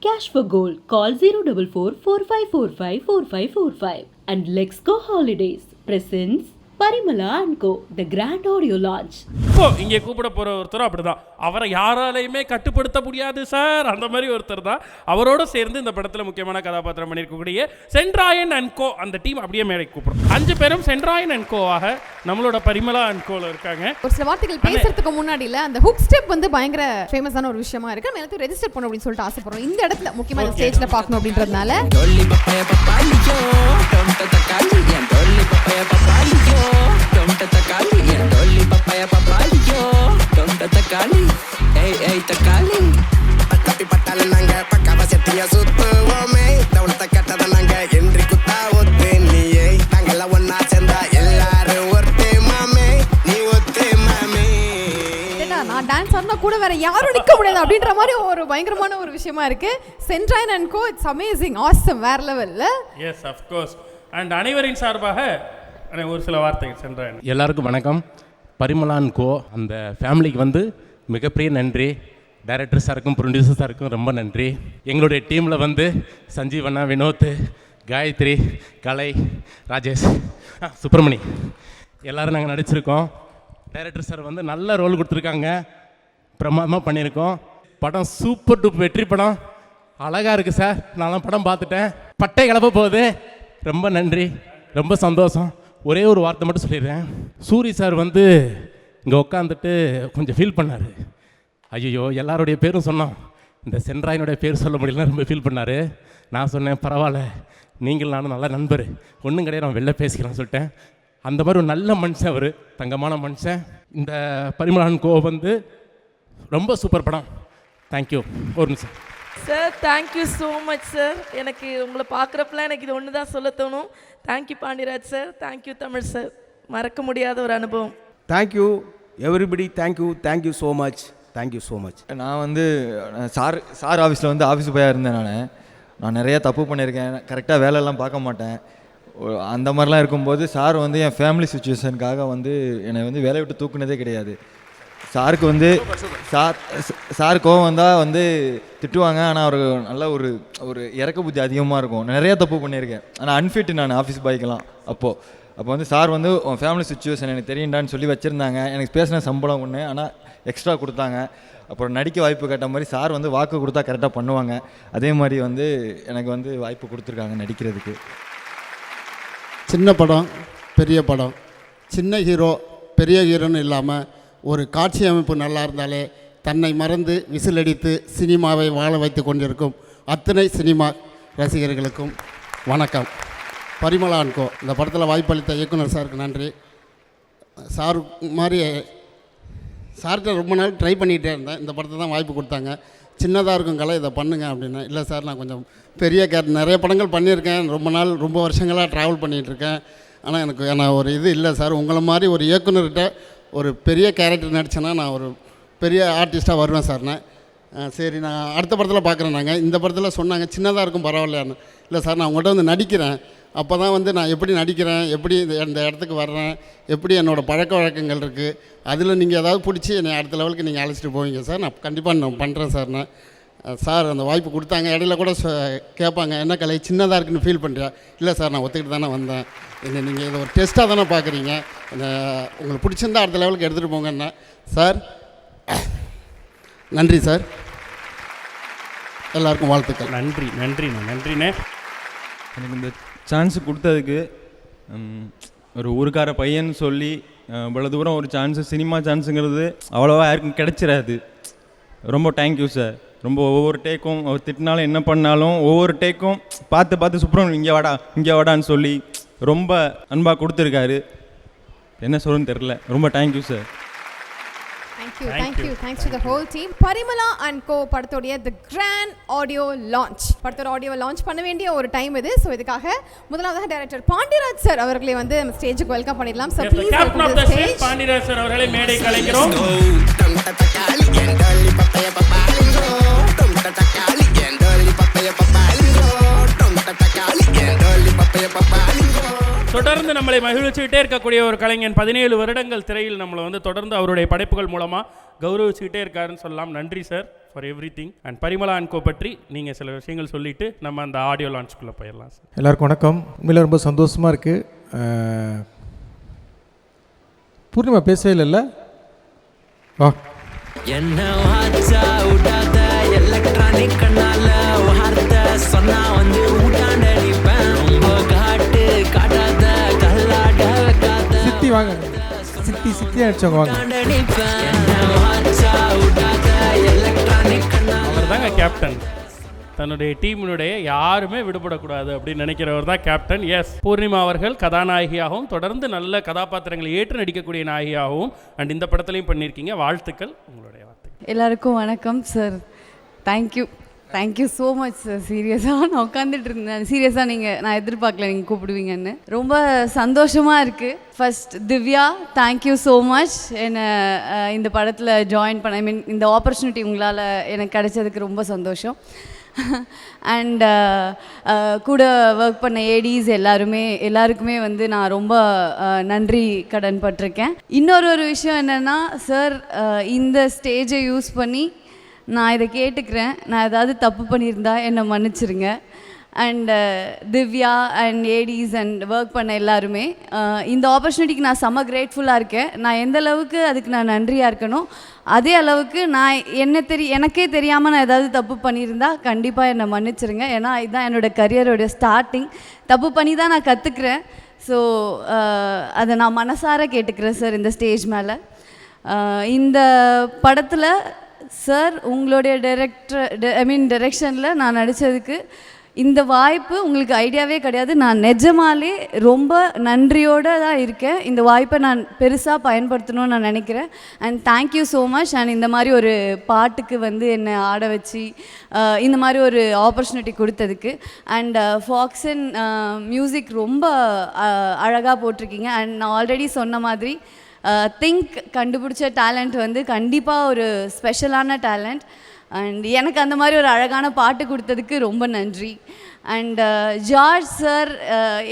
cash for gold. Call 044 4545 4545. And Let's Go Holidays presents Parimala & Co. The Grand Audio Launch. இங்கே கூப்பிட போகிற ஒருத்தரும் அப்படிதான். அவரை யாராலையுமே கட்டுப்படுத்த முடியாது சார், அந்த மாதிரி ஒருத்தர் தான். அவரோட சேர்ந்து இந்த படத்தில் முக்கியமான கதாபாத்திரம் பண்ணியிருக்கக்கூடிய சென்ட்ராயன் அண்ட் கோ அந்த டீம் அப்படியே மேடைக்கு கூப்பிடும். 5 பேரும் சென்ட்ராயன் அண்ட் கோவாக நம்மளோட பரிமளா அண்ட் கோல இருக்காங்க. ஒரு சில வார்த்தைகள் பேசுறதுக்கு முன்னாடில அந்த ஹுக் ஸ்டெப் வந்து பயங்கர ஃபேமஸான ஒரு விஷயமா இருக்கு. நம்ம எல்லாத்தையும் ரெஜிஸ்டர் பண்ணணும் அப்படின்னு சொல்லிட்டு ஆசைப்படுறோம். இந்த இடத்துல முக்கியமான ஸ்டேஜ்ல பார்க்கணும் அப்படின்றதுனால டான்ஸ் ஆடினா கூட வேற யாரும் நிக்க முடியாது அப்படின்ற மாதிரி ஒரு பயங்கரமான ஒரு விஷயமா இருக்கு. Senrayan and co it's amazing, awesome, வேற லெவல்ல. Yes of course. அண்ட் அனைவரின் சார்பாக ஒரு சில வார்த்தைகள் சென்ட்ராயன். எல்லாருக்கும் வணக்கம். பரிமளா அண்ட் கோ அந்த ஃபேமிலிக்கு வந்து மிகப்பெரிய நன்றி. டைரக்டர் சாருக்கும் ப்ரொடியூசர் சாருக்கும் ரொம்ப நன்றி. எங்களுடைய டீமில் வந்து சஞ்சீவண்ணா, வினோத், காயத்ரி, கலை, ராஜேஷ், சுப்பிரமணி எல்லோரும் நாங்கள் நடிச்சிருக்கோம். டைரக்டர் சார் வந்து நல்ல ரோல் கொடுத்துருக்காங்க, பிரமாதமாக பண்ணியிருக்கோம். படம் சூப்பர் டூப் வெற்றி படம், அழகாக இருக்குது சார். நான்லாம் படம் பார்த்துட்டேன், பட்டை கிளப்ப போகுது. ரொம்ப நன்றி, ரொம்ப சந்தோஷம். ஒரே ஒரு வார்த்தை மட்டும் சொல்லிடுறேன். சூரி சார் வந்து இங்கே உட்காந்துட்டு கொஞ்சம் ஃபீல் பண்ணார். ஐயோ எல்லாருடைய பேரும் சொன்னோம், இந்த சென்ட்ராயனுடைய பேர் சொல்ல முடியலன்னு ரொம்ப ஃபீல் பண்ணார். நான் சொன்னேன் பரவாயில்ல, நீங்கள் நானும் நல்ல நண்பர், ஒன்றும் கிடையாது, நான் வெளில பேசிக்கலாம்னு சொல்லிட்டேன். அந்த மாதிரி ஒரு நல்ல மனுஷன் அவர், தங்கமான மனுஷன். இந்த பரிமளா அண்ட் கோ வந்து ரொம்ப சூப்பர் படம். தேங்க்யூ. ஒரு நிமிஷம் sir. Thank you so much sir. எனக்கு உங்களை பார்க்குறப்பெல்லாம் எனக்கு இது ஒன்று தான் சொல்ல தோணும். Thank you Pandiraj sir, thank you Tamil sir. மறக்க முடியாத ஒரு அனுபவம். Thank you everybody, thank you so much, thank you so much. நான் வந்து சார் ஆஃபீஸில் வந்து ஆஃபீஸ் போயாக இருந்தேன். நான் நிறைய தப்பு பண்ணியிருக்கேன், கரெக்டாக வேலையெல்லாம் பார்க்க மாட்டேன். அந்த மாதிரிலாம் இருக்கும்போது சார் வந்து என் ஃபேமிலி சுச்சுவேஷனுக்காக வந்து என்னை வந்து வேலையை விட்டு தூக்குனதே கிடையாது. சாருக்கு வந்து சார் கோவம் வந்தால் வந்து திட்டுவாங்க, ஆனால் அவருக்கு நல்ல ஒரு இறக்க புத்தி அதிகமாக இருக்கும். நிறையா தப்பு பண்ணியிருக்கேன், ஆனால் அன்ஃபிட் நான் ஆஃபீஸ் பாய்க்கலாம். அப்போ வந்து சார் வந்து உன் ஃபேமிலி சுச்சுவேஷன் எனக்கு தெரியுண்டான்னு சொல்லி வச்சுருந்தாங்க. எனக்கு பேசின சம்பளம் ஒன்று, ஆனால் எக்ஸ்ட்ரா கொடுத்தாங்க. அப்புறம் நடிக்க வாய்ப்பு கேட்ட மாதிரி சார் வந்து வாக்கு கொடுத்தா கரெக்டாக பண்ணுவாங்க. அதே மாதிரி வந்து எனக்கு வந்து வாய்ப்பு கொடுத்துருக்காங்க நடிக்கிறதுக்கு. சின்ன படம் பெரிய படம், சின்ன ஹீரோ பெரிய ஹீரோன்னு இல்லாமல் ஒரு காட்சி அமைப்பு நல்லா இருந்தாலே தன்னை மறந்து விசிலடித்து சினிமாவை வாழ வைத்து கொண்டிருக்கும் அத்தனை சினிமா ரசிகர்களுக்கும் வணக்கம். பரிமளா அண்ட் கோ இந்த படத்தில் வாய்ப்பளித்த இயக்குனர் சாருக்கு நன்றி. சார் மாதிரி சார்கிட்ட ரொம்ப நாள் ட்ரை பண்ணிகிட்டே இருந்தேன். இந்த படத்தை தான் வாய்ப்பு கொடுத்தாங்க. சின்னதாக இருக்கும் கலை, இதை பண்ணுங்க அப்படின்னா. இல்லை சார், நான் கொஞ்சம் பெரிய நிறைய படங்கள் பண்ணியிருக்கேன், ரொம்ப வருஷங்களாக ட்ராவல் பண்ணிகிட்ருக்கேன். ஆனால் எனக்கு ஒரு இது இல்லை சார், உங்களை மாதிரி ஒரு இயக்குனர்கிட்ட ஒரு பெரிய கேரக்டர் நடித்தேன்னா நான் ஒரு பெரிய ஆர்டிஸ்ட்டாக வருவேன் சார்ண்ணே. சரி, நான் அடுத்த படத்தில் பார்க்குறேன். நாங்கள் இந்த படத்தில் சொன்னாங்க சின்னதாக இருக்கும் பரவாயில்லையான்னு. இல்லை சார், நான் உங்கள்கிட்ட வந்து நடிக்கிறேன், அப்போ தான் வந்து நான் எப்படி நடிக்கிறேன், எப்படி இந்த இடத்துக்கு வர்றேன், எப்படி என்னோடய பழக்க வழக்கங்கள் இருக்குது, அதில் நீங்கள் ஏதாவது பிடிச்சி என்னை அடுத்த லெவலுக்கு நீங்கள் அழைச்சிட்டு போவீங்க சார். நான் கண்டிப்பாக நான் பண்ணுறேன் சார்ண்ணே. சார் அந்த வாய்ப்பு கொடுத்தாங்க. இடையில கூட கேட்பாங்க, என்ன கலை சின்னதாக இருக்குன்னு ஃபீல் பண்ணுறியா? இல்லை சார், நான் ஒத்துக்கிட்டு தானே வந்தேன். என்ன நீங்கள் இதை ஒரு டெஸ்ட்டாக தானே பார்க்குறீங்க, உங்களுக்கு பிடிச்சிருந்தா அடுத்த லெவலுக்கு எடுத்துகிட்டு போங்கன்னா. சார் நன்றி சார், எல்லாருக்கும் வாழ்த்துக்கள். நன்றிண்ணே. எனக்கு இந்த சான்ஸ் கொடுத்ததுக்கு, ஒரு ஊருக்கார பையன் சொல்லி இவ்வளோ தூரம் ஒரு சான்ஸு, சினிமா சான்ஸுங்கிறது அவ்வளோவா யாருக்கும் கிடைச்சிடாது. ரொம்ப தேங்க்யூ சார். ரொம்ப ஒவ்வொரு டேக்கும் அவர் திட்டினாலும் என்ன பண்ணாலும் ஒவ்வொரு டேக்கும் பார்த்து சுப்ரமணியம் இங்கே வாடான்னு சொல்லி ரொம்ப அன்பாக கொடுத்துருக்காரு. என்ன சொல்லுன்னு தெரில. ரொம்ப thank you sir. Thanks to the whole team. Parimala and co படத்தோடைய The Grand Audio Launch, படத்தோட ஆடியோ லான்ச் பண்ண வேண்டிய ஒரு டைம் இது. ஸோ இதுக்காக முதலாவதாக டைரக்டர் பாண்டியராஜ் சார் அவர்களை வந்து நம்ம ஸ்டேஜுக்கு வெல்கம் பண்ணிடலாம். So please welcome to the stage. Pandiraj sir அவர்களை மேடை கலைக்கிறோம். தொடர்ந்து நம்மளை மகிழ்ச்சிக்கிட்டே இருக்கக்கூடிய ஒரு கலைஞன். 17 வருடங்கள் திரையில் நம்மளை வந்து தொடர்ந்து அவருடைய படைப்புகள் மூலமாக கௌரவிச்சுக்கிட்டே இருக்காருன்னு சொல்லலாம். நன்றி sir. For everything. And Parimala and co பற்றி நீங்கள் சில விஷயங்கள் சொல்லிவிட்டு நம்ம அந்த ஆடியோ லான்ச்சுக்குள்ளே போயிடலாம் சார். எல்லாருக்கும் வணக்கம். உண்மையில் ரொம்ப சந்தோஷமாக இருக்குது. பூர்ணிமா பேசவே இல்லைல்ல? வா. என்ன வாச்சா விடாத எலக்ட்ரானிக் கண்ணால வார்த்தை சொன்னா வந்து ஊட்டாண்டடிப்பேன். ரொம்ப காட்டு காட்டாத கல்லாட காத்த சித்தி வாங்க. சித்தி அடிச்சவங்க வாங்க. என்ன வாச்சா விடாத எலக்ட்ரானிக் கண்ணால. அவர் தாங்க கேப்டன். தன்னுடைய டீமினுடைய யாருமே விடுபடக்கூடாது அப்படின்னு நினைக்கிறவர் தான் கேப்டன். எஸ், பூர்ணிமா அவர்கள் கதாநாயகியாகவும் தொடர்ந்து நல்ல கதாபாத்திரங்களை ஏற்று நடிக்கக்கூடிய நாயகியாகவும் அண்ட் இந்த படத்துலையும் பண்ணியிருக்கீங்க. வாழ்த்துக்கள். உங்களுடைய வார்த்தைகள். எல்லாருக்கும் வணக்கம் sir. Thank you so much sir. சீரியஸாக நான் உட்காந்துட்டு இருந்தேன். சீரியஸாக நான் எதிர்பார்க்கல நீங்கள் கூப்பிடுவீங்கன்னு. ரொம்ப சந்தோஷமாக இருக்குது. First Divya, thank you so much என்னை இந்த படத்தில் ஜாயின் பண்ண, ஐ மீன் இந்த ஆப்பர்ச்சுனிட்டி உங்களால் எனக்கு கிடைச்சதுக்கு ரொம்ப சந்தோஷம். அண்ட் கூட ஒர்க் பண்ண ஏடிஸ் எல்லாருக்குமே வந்து நான் ரொம்ப நன்றி கடன் பட்டிருக்கேன். இன்னொரு விஷயம் என்னென்னா சார், இந்த ஸ்டேஜை யூஸ் பண்ணி நான் இதை கேட்டுக்கிறேன். நான் ஏதாவது தப்பு பண்ணியிருந்தா என்னை மன்னிச்சிருங்க. And Divya and ADs and work பண்ண எல்லாருமே இந்த ஆப்பர்ச்சுனிட்டிக்கு நான் செம்ம கிரேட்ஃபுல்லாக இருக்கேன். நான் எந்த அளவுக்கு அதுக்கு நான் நன்றியாக இருக்கணும், அதே அளவுக்கு நான் எனக்கே தெரியாமல் நான் ஏதாவது தப்பு பண்ணியிருந்தா கண்டிப்பாக என்னை மன்னிச்சிருங்க. ஏன்னா இதுதான் என்னோடய கரியரோட ஸ்டார்டிங். தப்பு பண்ணி தான் நான் கற்றுக்குறேன். ஸோ அதை நான் மனசார கேட்டுக்கிறேன் சார் இந்த ஸ்டேஜ் மேலே. இந்த படத்தில் சார் உங்களுடைய டைரக்ஷனில் நான் நடித்ததுக்கு இந்த வாய்ப்பு உங்களுக்கு ஐடியாவே கிடையாது. நான் நிஜமாலே ரொம்ப நன்றியோடு தான் இருக்கேன். இந்த வாய்ப்பை நான் பெருசாக பயன்படுத்தணும்னு நான் நினைக்கிறேன். And thank you so much. And இந்த மாதிரி ஒரு பாட்டுக்கு வந்து என்னை ஆட வச்சு இந்த மாதிரி ஒரு ஆப்பர்ச்சுனிட்டி கொடுத்ததுக்கு. அண்ட் ஃபாக்ஸன் மியூசிக் ரொம்ப அழகாக போட்டிருக்கீங்க. அண்ட் நான் ஆல்ரெடி சொன்ன மாதிரி திங்க் கண்டுபிடிச்ச டேலண்ட் வந்து கண்டிப்பாக ஒரு ஸ்பெஷலான டேலண்ட். அண்ட் எனக்கு அந்த மாதிரி ஒரு அழகான பாட்டு கொடுத்ததுக்கு ரொம்ப நன்றி. அண்ட் ஜார்ஜ் சார்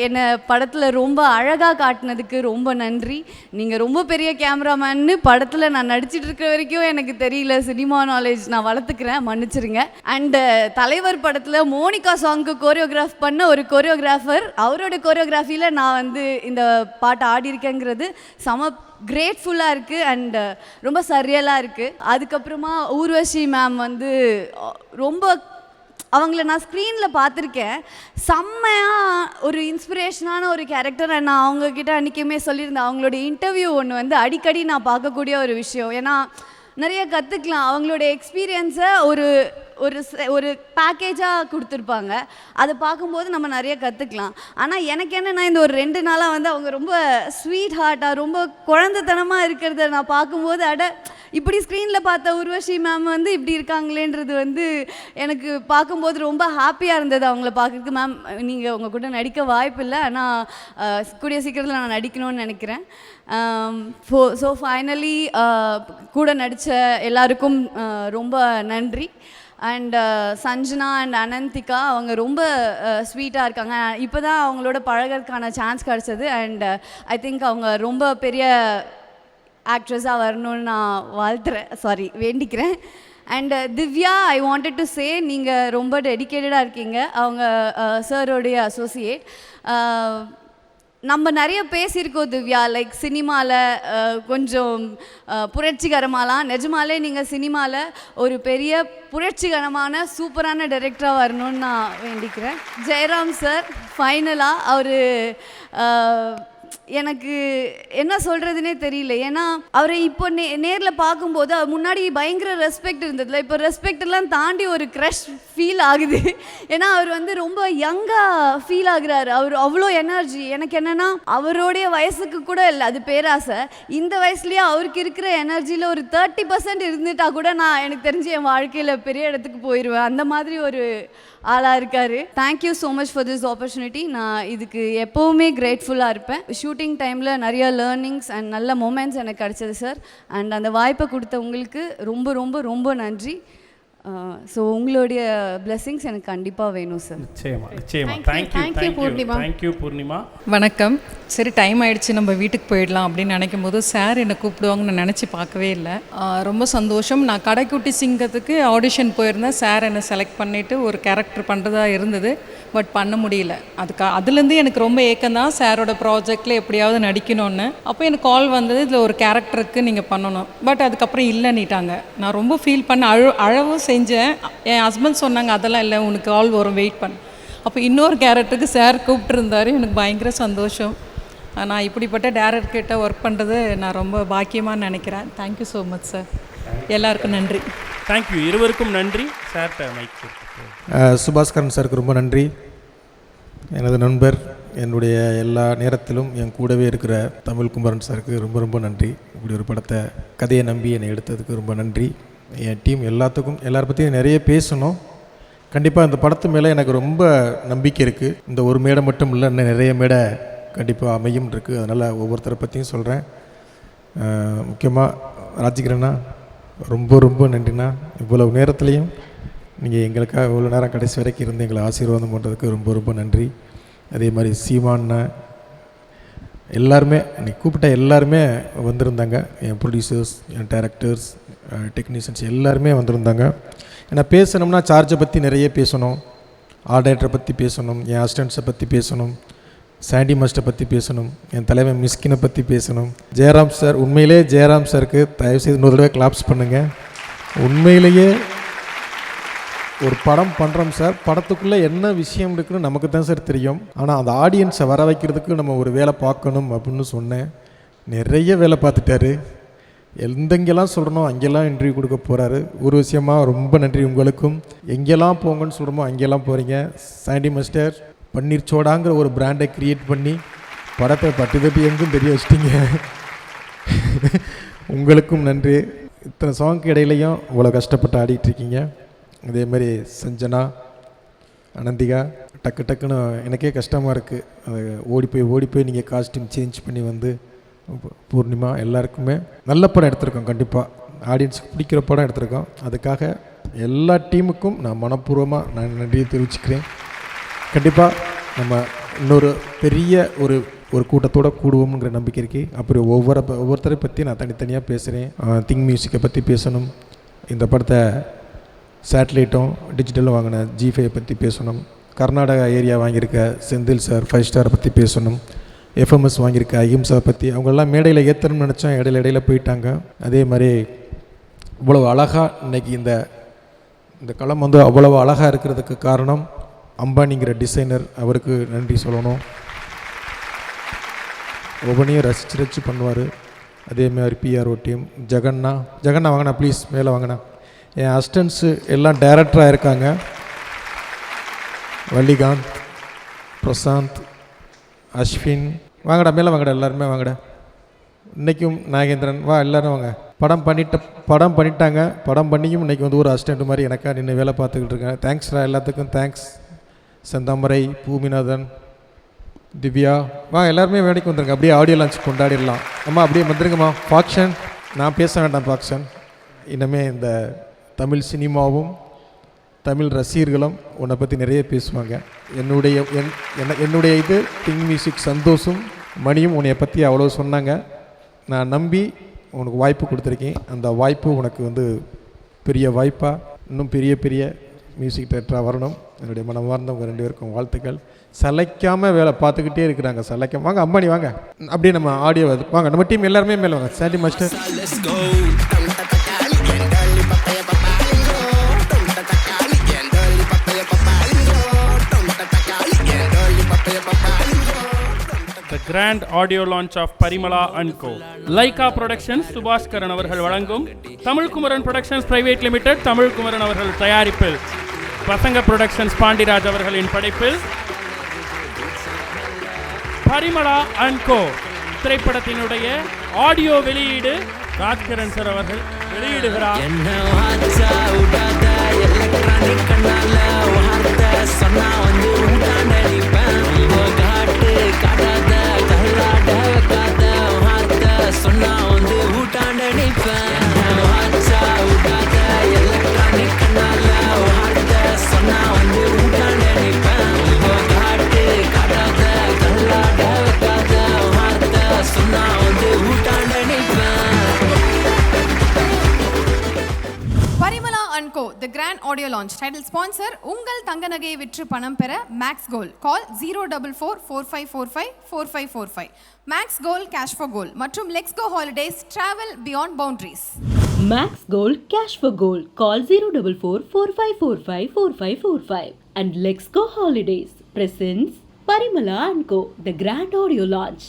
என்னை படத்தில் ரொம்ப அழகாக காட்டினதுக்கு ரொம்ப நன்றி. நீங்கள் ரொம்ப பெரிய கேமராமேன்னு படத்தில் நான் நடிச்சிட்டு இருக்கிற வரைக்கும் எனக்கு தெரியல. சினிமா நாலேஜ் நான் வளர்த்துக்கிறேன், மன்னிச்சிருங்க. அண்டு தலைவர் படத்தில் மோனிகா சாங்க்கு கோரியோகிராஃப் பண்ண ஒரு கோரியோகிராஃபர், அவரோட கோரியோகிராஃபியில் நான் வந்து இந்த பாட்டை ஆடியிருக்கேங்கிறது செம கிரேட்ஃபுல்லாக இருக்குது. அண்டு ரொம்ப சரியலாக இருக்குது. அதுக்கப்புறமா ஊர்வஷி மேம் வந்து ரொம்ப, அவங்கள நான் ஸ்க்ரீனில் பார்த்துருக்கேன். செம்மையாக ஒரு இன்ஸ்பிரேஷனான ஒரு கேரக்டர். நான் அவங்கக்கிட்ட அன்றைக்குமே சொல்லியிருந்தேன், அவங்களோட இன்டர்வியூ ஒன்று வந்து அடிக்கடி நான் பார்க்கக்கூடிய ஒரு விஷயம். ஏன்னா நிறைய கற்றுக்கலாம். அவங்களோட எக்ஸ்பீரியன்ஸை ஒரு பேக்கேஜாக கொடுத்துருப்பாங்க. அதை பார்க்கும்போது நம்ம நிறைய கற்றுக்கலாம். ஆனால் எனக்கு என்னென்னா இந்த ஒரு 2 நாளாக வந்து அவங்க ரொம்ப ஸ்வீட் ஹார்ட்டாக ரொம்ப குழந்தைத்தனமாக இருக்கிறத நான் பார்க்கும்போது, இப்படி ஸ்க்ரீனில் பார்த்த உர்வஷி மேம் வந்து இப்படி இருக்காங்களேன்றது வந்து எனக்கு பார்க்கும்போது ரொம்ப ஹாப்பியாக இருந்தது அவங்கள பார்க்குறதுக்கு. மேம், நீங்கள் உங்கள் கூட நடிக்க வாய்ப்பு இல்லை, ஆனால் கூடிய சீக்கிரத்தில் நான் நடிக்கணும்னு நினைக்கிறேன். ஸோ ஃபைனலி கூட நடித்த எல்லாருக்கும் ரொம்ப நன்றி. அண்ட் சஞ்சனா அண்ட் அனந்திகா அவங்க ரொம்ப ஸ்வீட்டாக இருக்காங்க. இப்போ தான் அவங்களோட பழகிறதுக்கான சான்ஸ் கிடச்சது. அண்ட் ஐ திங்க் அவங்க ரொம்ப பெரிய ஆக்ட்ரஸாக வரணும்னு நான் வேண்டிக்கிறேன். And Divya, I wanted to say, நீங்கள் ரொம்ப டெடிக்கேட்டடாக இருக்கீங்க. அவங்க சாரோடைய அசோசியேட். நம்ம நிறைய பேசியிருக்கோம் திவ்யா, லைக் சினிமாவில் கொஞ்சம் புரட்சிகரமாலாம். நிஜமாலே நீங்கள் சினிமாவில் ஒரு பெரிய புரட்சிகரமான சூப்பரான டைரக்டராக வரணும்னு நான் வேண்டிக்கிறேன். ஜெயராம் சார் ஃபைனலாக அவர் எனக்கு என்ன சொல்கிறதுனே தெரியல. ஏன்னா அவரை இப்போ நேரில் பார்க்கும்போது அவர் முன்னாடி பயங்கர ரெஸ்பெக்ட் இருந்ததில்ல, இப்போ ரெஸ்பெக்ட் எல்லாம் தாண்டி ஒரு க்ரஷ் ஃபீல் ஆகுது. ஏன்னா அவர் வந்து ரொம்ப யங்காக ஃபீல் ஆகுறாரு. அவர் அவ்வளோ எனர்ஜி. எனக்கு என்னென்னா அவருடைய வயசுக்கு கூட இல்லை, அது பேராசை. இந்த வயசுலேயே அவருக்கு இருக்கிற எனர்ஜியில் ஒரு 30% இருந்துட்டா கூட நான் எனக்கு தெரிஞ்சு என் வாழ்க்கையில் பெரிய இடத்துக்கு போயிடுவேன். அந்த மாதிரி ஒரு ஆளாக இருக்கார். Thank you so much for this opportunity. நான் இதுக்கு எப்போவுமே கிரேட்ஃபுல்லாக இருப்பேன். ஷூட்டிங் டைமில் நிறைய லேர்னிங்ஸ் அண்ட் நல்ல மூமெண்ட்ஸ் எனக்கு கிடச்சது சார். அண்ட் அந்த வாய்ப்பை கொடுத்த உங்களுக்கு ரொம்ப ரொம்ப ரொம்ப நன்றி. ஸோ உங்களுடைய blessings எனக்கு கண்டிப்பாக வேணும் சார். நிச்சயமா நிச்சயமா. Thank you, thank you, Poornima. Thank you Poornima. வணக்கம். சரி, டைம் ஆயிடுச்சு, நம்ம வீட்டுக்கு போயிடலாம் அப்படின்னு நினைக்கும் போது சார் என்னை கூப்பிடுவாங்கன்னு நான் நினச்சி பார்க்கவே இல்லை. ரொம்ப சந்தோஷம். நான் கடைக்குட்டி சிங்கத்துக்கு ஆடிஷன் போயிருந்தேன். சார் என்னை செலக்ட் பண்ணிவிட்டு ஒரு கேரக்டர் பண்ணுறதா இருந்தது, பட் பண்ண முடியல. அதுலேருந்து எனக்கு ரொம்ப ஏக்கம் தான் சாரோட ப்ராஜெக்டில் எப்படியாவது நடிக்கணும்னு. அப்போ எனக்கு கால் வந்தது, இதில் ஒரு கேரக்டருக்கு நீங்கள் பண்ணணும், பட் அதுக்கப்புறம் இல்லைன்னிட்டாங்க. நான் ரொம்ப ஃபீல் பண்ண அழவும் செஞ்சேன். என் ஹஸ்பண்ட் சொன்னாங்க, அதெல்லாம் இல்லை, உனக்கு கால் வரும், வெயிட் பண்ண. அப்போ இன்னொரு கேரக்டருக்கு சார் கூப்பிட்டுருந்தாரு. எனக்கு பயங்கர சந்தோஷம். நான் இப்படிப்பட்ட டேரக்டர்கிட்ட ஒர்க் பண்ணுறது நான் ரொம்ப பாக்கியமாக நினைக்கிறேன். Thank you so much sir. எல்லாருக்கும் நன்றி. தேங்க்யூ, இருவருக்கும் நன்றி. சார்ட்ட மைக். சுபாஸ்கரன் சாருக்கு ரொம்ப நன்றி. எனது நண்பர், என்னுடைய எல்லா நேரத்திலும் என் கூடவே இருக்கிற தமிழ் குமரன் சாருக்கு ரொம்ப ரொம்ப நன்றி. இப்படி ஒரு படத்தை கதையை நம்பி என்னை எடுத்ததுக்கு ரொம்ப நன்றி. என் டீம் எல்லாரை பற்றியும் நிறைய பேசணும். கண்டிப்பாக இந்த படத்து மேலே எனக்கு ரொம்ப நம்பிக்கை இருக்குது. இந்த ஒரு மேடை மட்டும் இல்லை, இன்னும் நிறைய மேடை கண்டிப்பாக அமையும் இருக்குது. அதனால் ஒவ்வொருத்தரை பற்றியும் சொல்கிறேன். முக்கியமாக ராஜிகிரண்ணா ரொம்ப ரொம்ப நன்றிண்ணா. இவ்வளவு நேரத்துலையும் நீங்கள் எங்களுக்காக இவ்வளோ நேரம் கடைசி வரைக்கும் இருந்து எங்களை ஆசீர்வாதம் பண்ணுறதுக்கு ரொம்ப ரொம்ப நன்றி. அதே மாதிரி சீமான்னா எல்லாருமே, இன்னைக்கு கூப்பிட்ட எல்லாருமே வந்திருந்தாங்க. என் ப்ரொடியூசர்ஸ், என் டைரக்டர்ஸ், டெக்னீஷியன்ஸ் எல்லாருமே வந்திருந்தாங்க. ஏன்னா பேசணும்னா சார்ஜை பற்றி நிறைய பேசணும், ஆர்ட் டைரக்டரை பற்றி பேசணும், என் அசிஸ்டன்ஸை பற்றி பேசணும், சாண்டி மாஸ்டரை பற்றி பேசணும், என் தலைவன் மிஸ்கினை பற்றி பேசணும். ஜெயராம் சார், உண்மையிலே ஜெயராம் சாருக்கு தயவுசெய்து இன்னொரு தடவை கிளாப்ஸ் பண்ணுங்கள். உண்மையிலேயே ஒரு படம் பண்ணுறோம் சார், படத்துக்குள்ளே என்ன விஷயம் இருக்குன்னு நமக்கு தான் சார் தெரியும். ஆனால் அந்த ஆடியன்ஸை வர வைக்கிறதுக்கு நம்ம ஒரு வேலை பார்க்கணும் அப்படின்னு சொன்னேன். நிறைய வேலை பார்த்துட்டாரு. எங்கெல்லாம் சொல்கிறனோ அங்கெல்லாம் இன்டர்வியூ கொடுக்க போகிறாரு. ஒரு விஷயமாக ரொம்ப நன்றி உங்களுக்கும். எங்கெல்லாம் போங்கன்னு சொல்கிறோமோ அங்கெல்லாம் போகிறீங்க. சாண்டி மாஸ்டர் பன்னீர் சோடாங்கிற ஒரு பிராண்டை க்ரியேட் பண்ணி படத்தை பட்டி தட்டி எங்கும் தெரிய வச்சிட்டிங்க. உங்களுக்கும் நன்றி. இத்தனை சாங்க்கு இடையிலையும் இவ்வளோ கஷ்டப்பட்டு ஆடிட்டுருக்கீங்க. அதே மாதிரி சஞ்சனா, அனந்திகா, டக்குன்னு எனக்கே கஷ்டமாக இருக்குது. அது ஓடி போய் நீங்கள் காஸ்டியூம் சேஞ்ச் பண்ணி வந்து, பூர்ணிமா, எல்லாருக்குமே நல்ல படம் எடுத்திருக்கோம். கண்டிப்பாக ஆடியன்ஸுக்கு பிடிக்கிற படம் எடுத்திருக்கோம். அதுக்காக எல்லா டீமுக்கும் நான் மனப்பூர்வமாக நான் நன்றியை தெரிவிச்சுக்கிறேன். கண்டிப்பாக நம்ம இன்னொரு பெரிய ஒரு கூட்டத்தோடு கூடுவோம்ங்கிற நம்பிக்கை இருக்குது. அப்புறம் ஒவ்வொருத்தரை பற்றி நான் தனித்தனியாக பேசுகிறேன். திங் மியூசிக்கை பற்றி பேசணும், இந்த படத்தை சேட்டலைட்டும் டிஜிட்டலும் வாங்கின G5 பற்றி பேசணும், கர்நாடகா ஏரியா வாங்கியிருக்க செந்தில் சார் 5 ஸ்டாரை பற்றி பேசணும், FMS வாங்கியிருக்க அஹிம்சா பற்றி. அவங்களெல்லாம் மேடையில் ஏற்றணும்னு நினச்சோம், இடையில போயிட்டாங்க. அதே மாதிரி இவ்வளவு அழகாக இன்றைக்கி இந்த களம் வந்து அவ்வளவு அழகாக இருக்கிறதுக்கு காரணம் அம்பானிங்கிற டிசைனர். அவருக்கு நன்றி சொல்லணும். ஒவ்வொன்றையும் ரசித்து பண்ணுவார். அதே மாதிரி PRO டீம், ஜெகன்னா வாங்கினா ப்ளீஸ் மேலே வாங்கினா. என் அசிஸ்டன்ஸு எல்லாம் டைரக்டராக இருக்காங்க. வள்ளிகாந்த், பிரசாந்த், அஸ்வின், வாங்கடா மேலே வாங்கடா, எல்லாருமே வாங்கடா. இன்றைக்கும் நாகேந்திரன், வா எல்லோரும் வாங்க. படம் பண்ணிட்டாங்க. படம் பண்ணியும் இன்றைக்கி வந்து ஒரு அசிஸ்டண்ட் மாதிரி எனக்காக நின்று வேலை பார்த்துக்கிட்டு இருக்கேன். தேங்க்ஸ்டா எல்லாத்துக்கும் தேங்க்ஸ். செந்தாமரை, பூமிநாதன், திவ்யா, வா எல்லாருமே வேலைக்கு வந்துருங்க. அப்படியே ஆடியோ லான்ச் கொண்டாடிடலாம். அம்மா அப்படியே வந்துருங்கம்மா. ஃபாக்ஷன், நான் பேச வேண்டாம் ஃபாக்ஷன். இனிமேல் இந்த தமிழ் சினிமாவும் தமிழ் ரசிகர்களும் உன்னை பற்றி நிறைய பேசுவாங்க. என்னுடைய இது திங் மியூசிக் சந்தோஷம் மணியும் உன்னை பற்றி அவ்வளோ சொன்னாங்க. நான் நம்பி உனக்கு வாய்ப்பு கொடுத்துருக்கேன். அந்த வாய்ப்பு உனக்கு வந்து பெரிய வாய்ப்பாக இன்னும் பெரிய மியூசிக் டைரக்டராக வரணும். என்னுடைய மனமார்ந்தவங்க 2 பேருக்கும் வாழ்த்துக்கள். சளைக்காமல் வேலை பார்த்துக்கிட்டே இருக்கிறாங்க. சளைக்காம வாங்க அம்பானி வாங்க. அப்படியே நம்ம ஆடியோ வாங்க. நம்ம டீம் எல்லாருமே மேலே வாங்க. Sandy master, The grand audio launch of Parimala & Co. Laika Productions, Subaskaran அவர்கள் வழங்கும், Tamil Kumaran productions private limited, Tamil Kumaran அவர்கள் தயாரிப்பில், பசங்க ப்ரொடக்ஷன்ஸ் பாண்டிராஜ் அவர்களின் படைப்பில் பரிமளா & Co. திரைப்படத்தினுடைய ஆடியோ வெளியீடு ராஜ்கிரண் சார் அவர்கள் வெளியிடுகிறார். சொன்னா வந்து ஊட்டாண்ட நிப்பேன். எலக்ட்ரானிக் கண்ணால grand audio launch. Title sponsor உங்கள் தங்க நகையை விற்று பணம் பெற Max Gold. Call 04445454545. Max Gold cash for gold மற்றும் let's go holidays travel beyond boundaries. Max Gold Cash for Gold. Call 04445454545 and Let's Go Holidays presents Parimala & Co. The Grand Audio Launch.